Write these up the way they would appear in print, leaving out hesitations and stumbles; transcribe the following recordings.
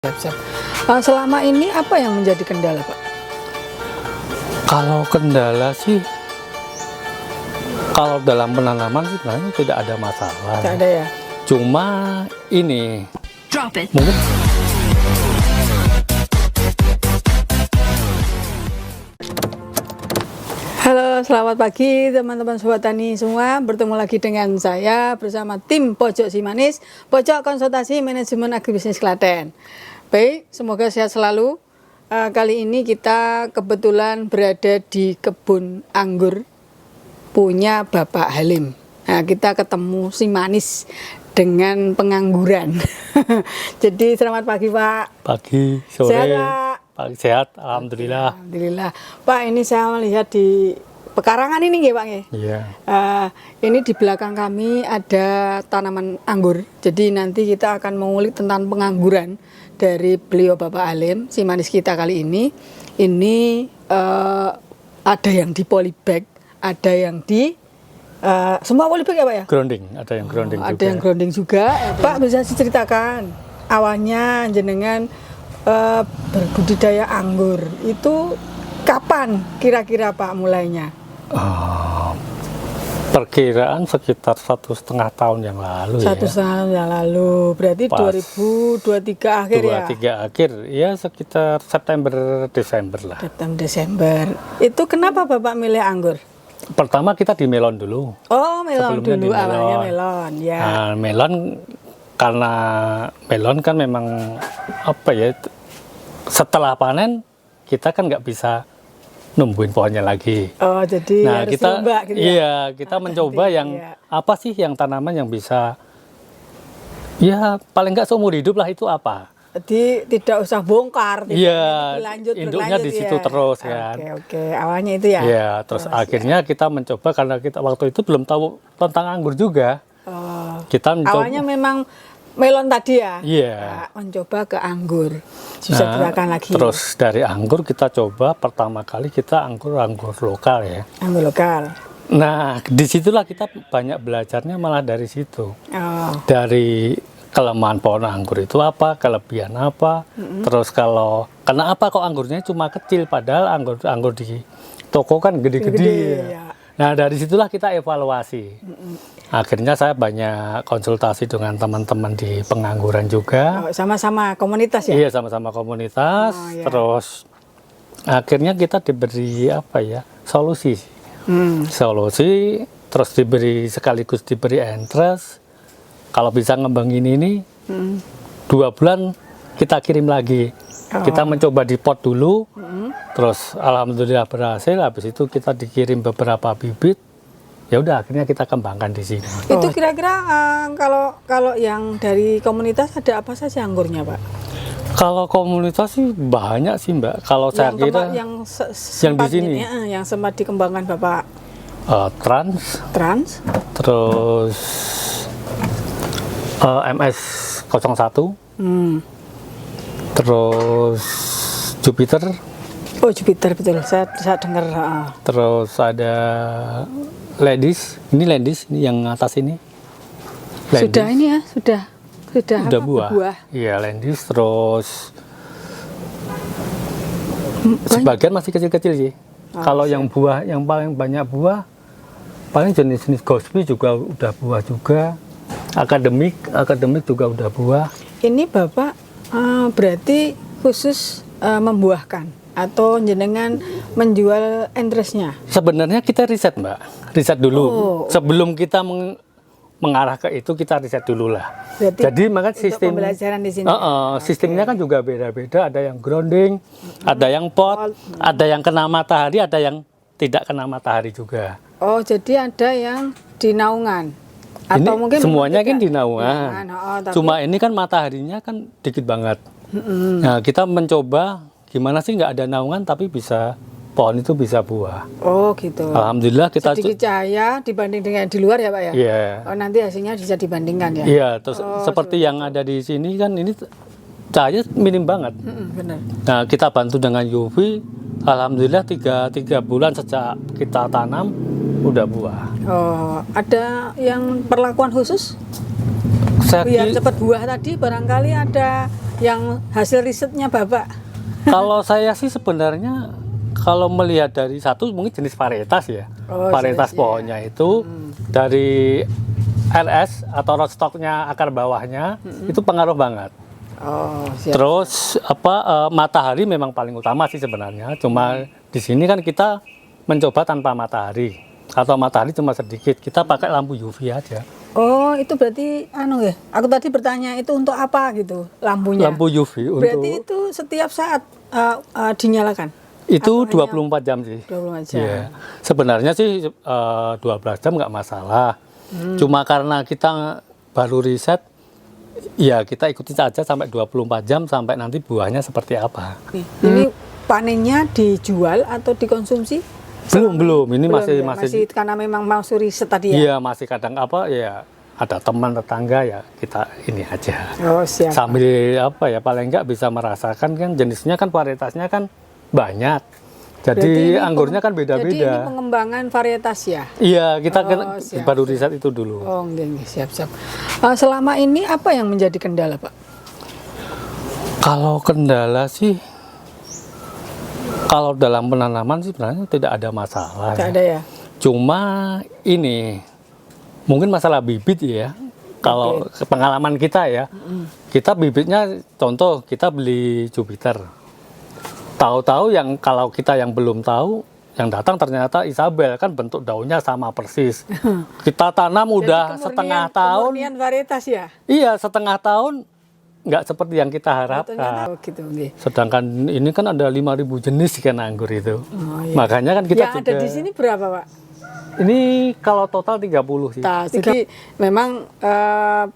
Siap. Selama ini apa yang menjadi kendala, Pak? Kalau kendala sih, kalau dalam penanaman sih sebenarnya tidak ada masalah. Tidak ada ya? Cuma ini Drop it. mungkin Halo, selamat pagi teman-teman Sobat Tani semua. Bertemu lagi dengan saya bersama tim Pojok Simanis, Pojok Konsultasi Manajemen Agribisnis Klaten. Baik, semoga sehat selalu. Kali ini kita kebetulan berada di kebun anggur punya Bapak Halim. Nah, kita ketemu Simanis dengan pengangguran. Jadi selamat pagi, Pak. pagi, sore, Sehat, Pak? pagi sehat, alhamdulillah. Alhamdulillah. Pak, ini saya melihat di pekarangan ini nggih, Pak nggih. Iya. Ini di belakang kami ada tanaman anggur. Jadi nanti kita akan mengulik tentang pengangguran dari beliau Bapak Halim, Simanis kita kali ini. Ini ada yang di polybag, ada yang di semua polybag ya, Pak ya? Grounding, ada yang grounding juga. Ada yang grounding juga. Pak, bisa diceritakan awalnya jenengan berbudidaya anggur itu kapan kira-kira Pak mulainya? Perkiraan sekitar 1,5 tahun yang lalu Satu ya. setengah tahun yang lalu, berarti Pas 2023 akhir ya? 23 akhir, ya sekitar September Desember lah. September Desember. Itu kenapa Bapak milih anggur? Pertama kita di melon dulu. Oh, melon Sebelumnya dulu, di melon. awalnya melon ya. Nah, melon karena melon kan memang apa ya, setelah panen kita kan nggak bisa numbuhin pohonnya lagi. Oh, jadi Nah, harus kita lomba gitu ya? iya, kita mencoba yang iya. apa sih yang tanaman yang bisa ya paling nggak seumur hidup lah, itu apa? Jadi tidak usah bongkar, tidak Iya, berlanjut, induknya di situ ya. terus kan. Oke, awalnya itu ya. Iya, terus akhirnya kita mencoba karena kita waktu itu belum tahu tentang anggur juga. Oh, Kita mencoba. awalnya memang melon tadi ya. Iya. Nah, mencoba ke anggur. Bisa ceritakan lagi. Terus dari anggur kita coba pertama kali kita anggur lokal ya. Anggur lokal. Nah, disitulah kita banyak belajarnya malah dari situ. Oh, Dari kelemahan pohon anggur itu apa, kelebihan apa, terus kenapa kok anggurnya cuma kecil padahal anggur di toko kan gede-gede. Gede, ya. Nah, dari situlah kita evaluasi. Akhirnya saya banyak konsultasi dengan teman-teman di pengangguran juga. oh, sama-sama komunitas ya. Iya, sama-sama komunitas. Oh, iya. Terus akhirnya kita diberi apa ya, solusi. Solusi, terus sekaligus diberi interest. Kalau bisa ngembangin ini, 2 bulan kita kirim lagi. Oh. Kita mencoba di pot dulu, terus alhamdulillah berhasil. Habis itu kita dikirim beberapa bibit. Ya udah, akhirnya kita kembangkan di sini. Itu kira-kira kalau yang dari komunitas ada apa saja anggurnya, Pak? Kalau komunitas sih banyak sih, Mbak. Kalau saya kira yang yang di sini. yang sempat dikembangkan Bapak Trans, Trans. terus MS 01, terus Jupiter, Oh, Jupiter betul. Saya dengar. terus ada Ladies. Ini Ladies, ini yang atas ini. Sudah ini ya, sudah Udah apa, buah. berbuah. Iya, Ladies, terus sebagian masih kecil-kecil sih. Kalau yang buah, yang paling banyak buah, paling jenis-jenis Gosby juga udah buah juga. Akademik juga udah buah. Ini Bapak berarti khusus membuahkan atau jenengan menjual interestnya? Sebenarnya kita riset, Mbak. Riset dulu. Oh. Sebelum kita mengarah ke itu, kita riset dulu lah. Berarti Jadi maka untuk sistem pembelajaran di sini. Sistemnya kan juga beda-beda. Ada yang grounding, ada yang pot, ada yang kena matahari, ada yang tidak kena matahari juga. Oh, jadi ada yang di naungan. Atau Ini mungkin semuanya kan tidak. di naungan. Tapi- Cuma ini kan mataharinya kan dikit banget. Nah, kita mencoba gimana sih nggak ada naungan tapi bisa pohon itu bisa buah. Oh, gitu. Alhamdulillah kita Sedikit cahaya dibanding dengan di luar ya, Pak ya? Iya. Oh, nanti hasilnya bisa dibandingkan ya? Iya, terus seperti yang ada di sini kan ini cahaya minim banget. Benar. Nah, kita bantu dengan UV. Alhamdulillah 3 bulan sejak kita tanam udah buah. Oh, ada yang perlakuan khusus? Saya Biar cepat buah tadi barangkali ada yang hasil risetnya Bapak? Kalau saya sih sebenarnya kalau melihat dari satu mungkin jenis varietas ya. Oh, Varietas jenis, pohonnya itu dari RS atau rootstocknya akar bawahnya itu pengaruh banget. Oh, siap. Terus matahari memang paling utama sih sebenarnya. Cuma di sini kan kita mencoba tanpa matahari atau matahari cuma sedikit. Kita pakai lampu UV aja. Oh, itu berarti ya. Aku tadi bertanya itu untuk apa gitu lampunya? Lampu UV Berarti untuk itu setiap saat dinyalakan? itu Atau 24 jam sih. 24 jam. Iya. Sebenarnya sih 12 jam nggak masalah. Cuma karena kita baru riset, ya kita ikuti saja sampai 24 jam sampai nanti buahnya seperti apa. Ini panennya dijual atau dikonsumsi? Belum. Ini Belum ya? masih karena memang masuk riset tadi ya? iya masih kadang ya ada teman tetangga ya kita ini aja. Oh, siap. Sambil paling nggak bisa merasakan kan jenisnya kan varietasnya kan banyak. Berarti Jadi ini anggurnya kan Jadi ini beda-beda. pengembangan varietas ya? Iya, kita siap, baru riset itu dulu. Oh, nggih, siap. Selama ini apa yang menjadi kendala, Pak? Kalau kendala sih, kalau dalam penanaman sih sebenarnya tidak ada masalah. Tidak ada ya? Cuma ini, mungkin masalah bibit ya. Kalau pengalaman kita ya, kita bibitnya contoh kita beli Jupiter. Tahu-tahu kalau kita yang belum tahu, yang datang ternyata Isabel kan bentuk daunnya sama persis. Kita tanam udah setengah tahun. Kemurnian varietas ya? Iya, setengah tahun nggak seperti yang kita harapkan. Oh, gitu, nggih. Sedangkan ini kan ada 5.000 jenis ikan anggur itu. Oh, iya. Makanya kan kita yang juga. ada di sini berapa, Pak? Ini kalau total 30 sih. Jadi memang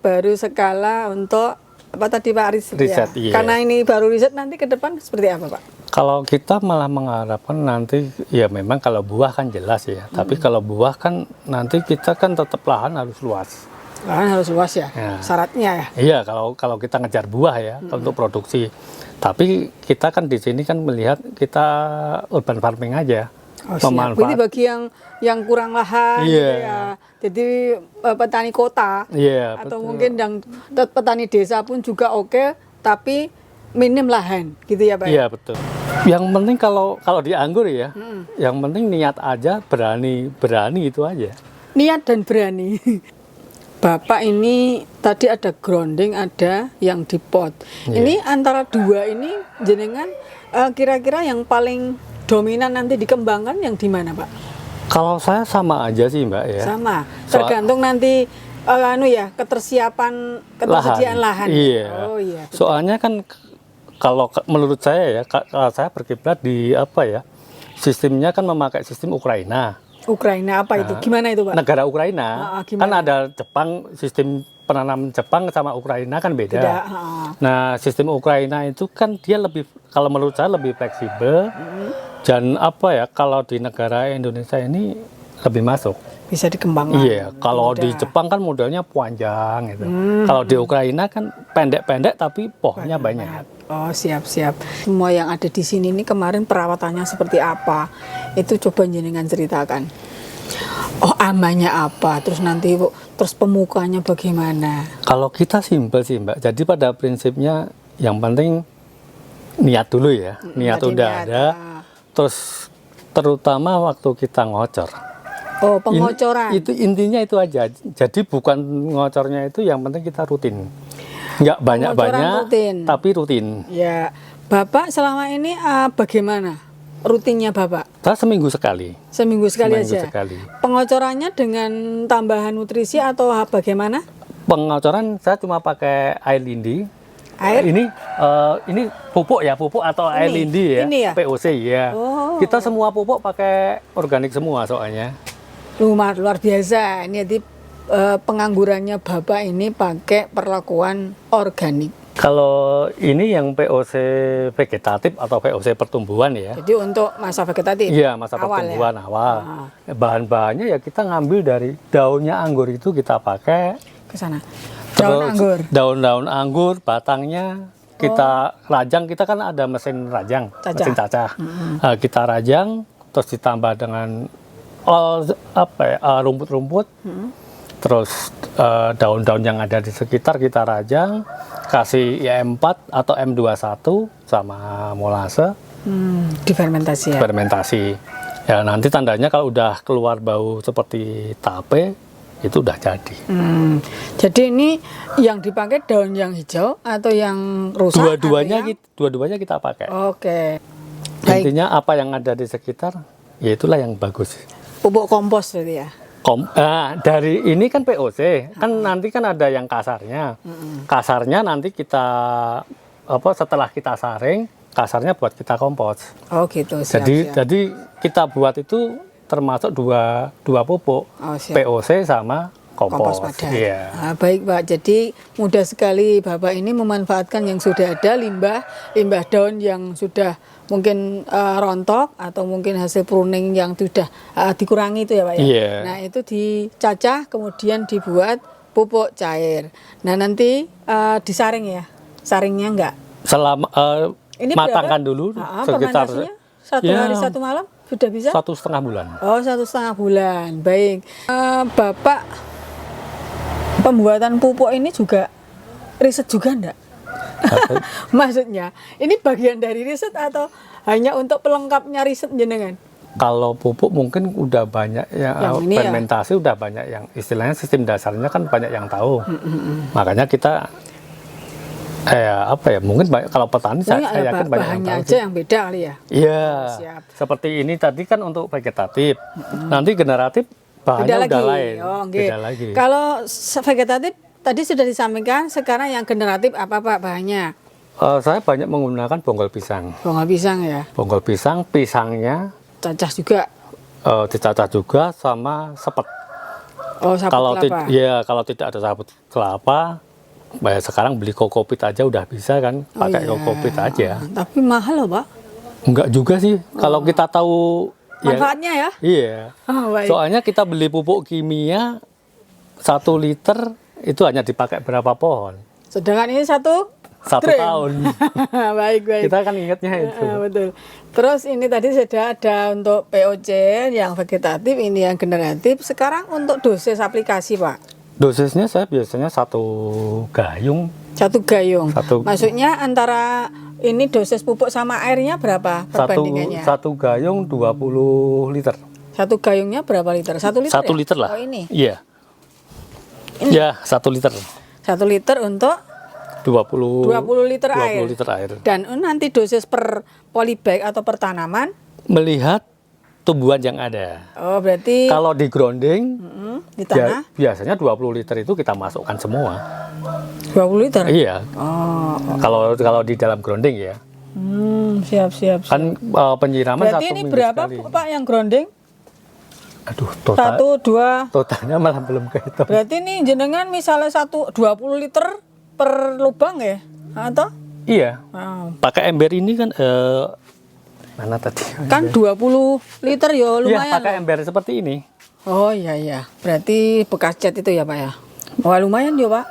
baru skala untuk apa tadi Pak riset ya? Iya. Karena ini baru riset, nanti ke depan seperti apa, Pak? Kalau kita malah mengharapkan nanti ya memang kalau buah kan jelas ya. Tapi kalau buah kan nanti kita kan tetap lahan harus luas. Lahan harus luas ya, Ya. syaratnya ya. Iya, kalau kita ngejar buah ya untuk produksi. Tapi kita kan di sini kan melihat kita urban farming aja. Oh, siap. Ini bagi yang kurang lahan Iya. gitu ya. Jadi petani kota Iya, atau betul. mungkin yang petani desa pun juga oke, tapi minim lahan gitu ya, Pak? Iya, betul. Yang penting kalau di anggur ya, yang penting niat aja, berani itu aja. Niat dan berani. Bapak ini tadi ada grounding, ada yang di pot. Iya. Ini antara dua ini jenengan kira-kira yang paling dominan nanti dikembangkan yang di mana, Pak? Kalau saya sama aja sih, Mbak ya. Sama. Tergantung nanti ketersediaan lahan. Iya. Oh iya. Betul. Soalnya kan kalau menurut saya ya, kalau saya berkiblat di sistemnya kan memakai sistem Ukraina. Ukraina apa itu? Gimana itu, Pak? Negara Ukraina gimana? kan ada Jepang, sistem penanam Jepang sama Ukraina kan beda. Beda, Nah, sistem Ukraina itu kan dia lebih, kalau menurut saya lebih fleksibel. Dan kalau di negara Indonesia ini lebih masuk. Bisa dikembangkan. Iya, kalau di Jepang kan modelnya panjang gitu. Kalau di Ukraina kan pendek-pendek tapi pohonnya banyak. Oh, siap. Semua yang ada di sini ini kemarin perawatannya seperti apa? Itu coba jenengan ceritakan. Oh, amannya apa? Terus nanti terus pemukanya bagaimana? Kalau kita simpel sih, Mbak. Jadi pada prinsipnya yang penting niat dulu ya. Niat udah ada. Terus terutama waktu kita ngocor. Oh, pengocoran. Itu intinya itu aja. Jadi bukan ngocornya itu, yang penting kita rutin. Nggak banyak-banyak, tapi rutin. Ya, Bapak selama ini bagaimana rutinnya Bapak? Saya seminggu sekali. Seminggu sekali Seminggu aja. sekali. Pengocorannya dengan tambahan nutrisi atau bagaimana? Pengocoran saya cuma pakai air lindi. Air? Ini pupuk atau air lindi ya. Ini ya? POC ya. Oh. Kita semua pupuk pakai organik semua soalnya. Luar biasa. Ini jadi penganggurannya Bapak ini pakai perlakuan organik. Kalau ini yang POC vegetatif atau POC pertumbuhan ya. Jadi untuk masa vegetatif. Iya, masa awal pertumbuhan ya? awal. Bahan-bahannya ya kita ngambil dari daunnya anggur itu kita pakai. Ke sana. Daun anggur. Daun-daun anggur, batangnya kita rajang. Kita kan ada mesin rajang, mesin cacah. Nah, kita rajang, terus ditambah dengan rumput-rumput. terus daun-daun yang ada di sekitar kita rajang, kasih IM4 atau M21 sama molase, Difermentasi ya. fermentasi. Ya nanti tandanya kalau udah keluar bau seperti tape, itu udah jadi. Jadi ini yang dipakai daun yang hijau atau yang rusak? Dua-duanya kita pakai. Oke. Baik. Intinya apa yang ada di sekitar, ya itulah yang bagus. Pupuk kompos berarti ya. Dari ini kan POC, kan nanti kan ada yang kasarnya. Kasarnya nanti kita setelah kita saring, kasarnya buat kita kompos. Oh gitu. Siap, siap. Jadi kita buat itu termasuk dua pupuk, Oh, siap. POC sama kompos. padat. Iya. Nah, baik Pak, jadi mudah sekali Bapak ini memanfaatkan yang sudah ada limbah daun yang sudah mungkin rontok atau mungkin hasil pruning yang sudah dikurangi itu ya Pak ya. Iya. Nah itu dicacah kemudian dibuat pupuk cair. Nah nanti disaring ya, saringnya enggak? Selama Ini matangkan berapa? dulu sekitar Fermentasinya satu ya, hari 1 malam sudah bisa? 1,5 bulan. Oh 1,5 bulan, baik. Bapak pembuatan pupuk ini juga riset juga enggak? Maksudnya ini bagian dari riset atau hanya untuk pelengkapnya riset jenengan? Kalau pupuk mungkin udah banyak Yang ini fermentasi udah banyak yang istilahnya sistem dasarnya kan banyak yang tahu. Makanya kita mungkin kalau petani saya yakin banyak yang bahannya tahu. aja yang beda kali ya. Iya. Siap. Seperti ini tadi kan untuk vegetatif. Nanti generatif bahannya udah lain. Oh, okay. Beda lagi. Kalau vegetatif tadi sudah disampaikan, sekarang yang generatif apa Pak bahannya? Saya banyak menggunakan bonggol pisang. Bonggol pisang ya. Bonggol pisang, pisangnya Cacah juga. dicacah juga sama sepet. Oh, sabut kelapa. Kalau tidak ada sabut kelapa, sekarang beli kokopit aja udah bisa kan, pakai kokopit aja. Tapi mahal loh Pak. Enggak juga sih, kalau kita tahu Manfaatnya ya? Iya. Oh, baik. Soalnya kita beli pupuk kimia 1 liter itu hanya dipakai berapa pohon? Sedangkan ini satu Trim. Tahun. Baik. Kita kan ingatnya itu. Betul. Terus ini tadi sudah ada untuk POC yang vegetatif, ini yang generatif. Sekarang untuk dosis aplikasi Pak. Dosisnya saya biasanya 1 gayung. 1 gayung. Maksudnya antara ini dosis pupuk sama airnya berapa perbandingannya? 1 gayung 20 liter. 1 gayungnya berapa liter? 1 liter. 1 liter lah. Oh ini. Iya. Ini. Ya, 1 liter. 1 liter untuk 20 liter air. 20 liter air. Dan nanti dosis per polybag atau per tanaman melihat tumbuhan yang ada. Oh, berarti kalau di grounding di tanah biasanya 20 liter itu kita masukkan semua. 20 liter? Iya. Oh. Kalau di dalam grounding ya. Siap. Kan penyiraman berarti 1 ini minggu berapa sekali. Pak yang grounding? Aduh, 1, 2. totalnya malah belum kehitung. Berarti ini jenengan misalnya 20 liter per lubang ya? Atau? Iya. Wow. Pakai ember ini kan mana tadi? Kan 20 liter ya lumayan. Iya, pakai ember seperti ini. Oh iya. Berarti bekas cat itu ya Pak ya? Wah lumayan ya Pak.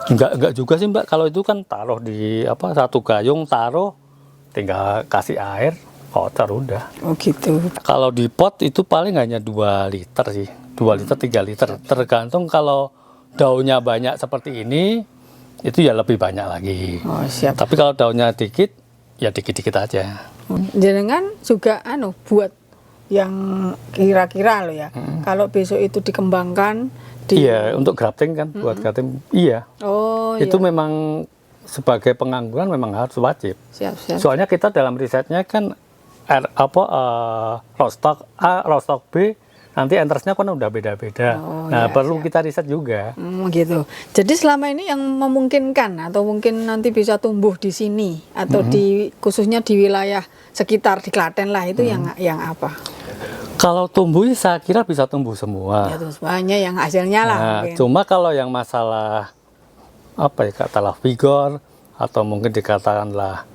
Enggak juga sih Mbak. Kalau itu kan taruh di 1 gayung, taruh tinggal kasih air, kotor udah. Oh gitu. Kalau di pot itu paling hanya 2 liter sih. 2 liter, 3 liter. Tergantung kalau daunnya banyak seperti ini, itu ya lebih banyak lagi. Oh siap. Tapi kalau daunnya dikit, ya dikit-dikit aja. Jenengan juga buat yang kira-kira loh ya. Kalau besok itu dikembangkan Iya, untuk grafting kan, buat grafting. Iya. Oh itu iya. memang sebagai pengangguran memang harus wajib. Siap. Soalnya kita dalam risetnya kan rostock A, rostock B, nanti entersnya kan udah beda-beda. Oh, nah, iya, perlu kita riset juga. Gitu. Jadi selama ini yang memungkinkan atau mungkin nanti bisa tumbuh di sini atau khususnya di wilayah sekitar di Klaten lah itu yang apa? Kalau tumbuh saya kira bisa tumbuh semua. Ya terus banyak yang hasilnya lah. Nah, Mungkin. cuma kalau yang masalah katakanlah vigor atau mungkin dikatakanlah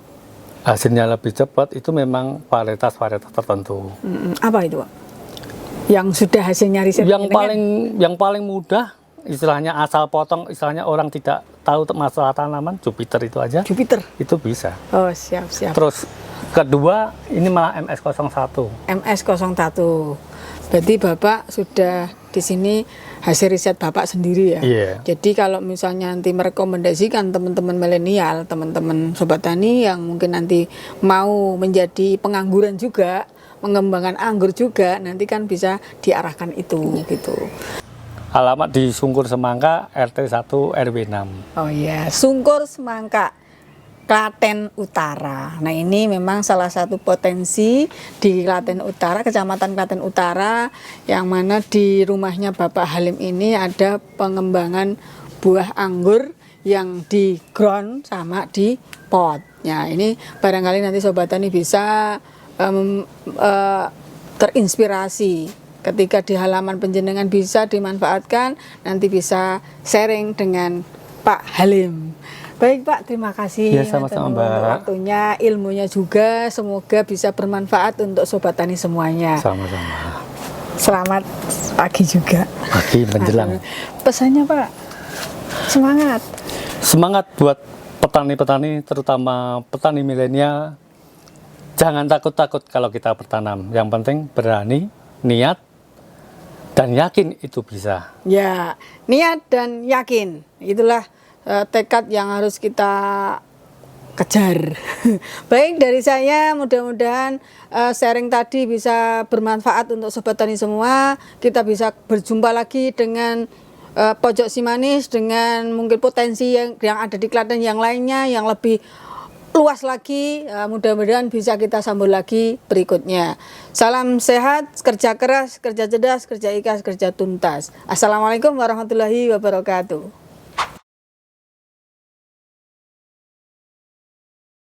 hasilnya lebih cepat, itu memang varietas tertentu. Apa itu Pak? Yang sudah hasilnya riset Yang paling mudah, istilahnya asal potong, istilahnya orang tidak tahu masalah tanaman, Jupiter itu aja. Jupiter. Itu bisa. Oh siap. Terus kedua ini malah MS01. MS01. Berarti Bapak sudah di sini hasil riset Bapak sendiri ya. Iya. Jadi kalau misalnya nanti merekomendasikan teman-teman milenial, teman-teman sobat tani yang mungkin nanti mau menjadi pengangguran juga, mengembangkan anggur juga, nanti kan bisa diarahkan itu gitu. Alamat di Sungkur Semangka, RT 1 RW 6. Oh iya, Sungkur Semangka, Klaten Utara. Nah ini memang salah satu potensi di Klaten Utara, Kecamatan Klaten Utara, yang mana di rumahnya Bapak Halim ini ada pengembangan buah anggur yang di ground sama di pot. Ya ini barangkali nanti sobat tani bisa terinspirasi. Ketika di halaman penjenengan bisa dimanfaatkan, nanti bisa sharing dengan Pak Halim. Baik Pak, terima kasih Ya, sama-sama, untuk Mbak. waktunya, ilmunya juga. Semoga bisa bermanfaat untuk sobat tani semuanya. Sama-sama. Selamat pagi juga. Pagi menjelang. Pesannya Pak, semangat. Semangat buat petani-petani, terutama petani milenial. Jangan takut-takut kalau kita bertanam. Yang penting berani, niat, dan yakin itu bisa. Ya, niat dan yakin. Itulah tekad yang harus kita kejar. Baik, dari saya mudah-mudahan sharing tadi bisa bermanfaat untuk sobat tani semua. Kita bisa berjumpa lagi dengan Pojok Simanis, dengan mungkin potensi yang ada di Klaten yang lainnya yang lebih luas lagi. Mudah-mudahan bisa kita sambung lagi berikutnya. Salam sehat, kerja keras, kerja cerdas, kerja ikhlas, kerja tuntas. Assalamualaikum warahmatullahi wabarakatuh.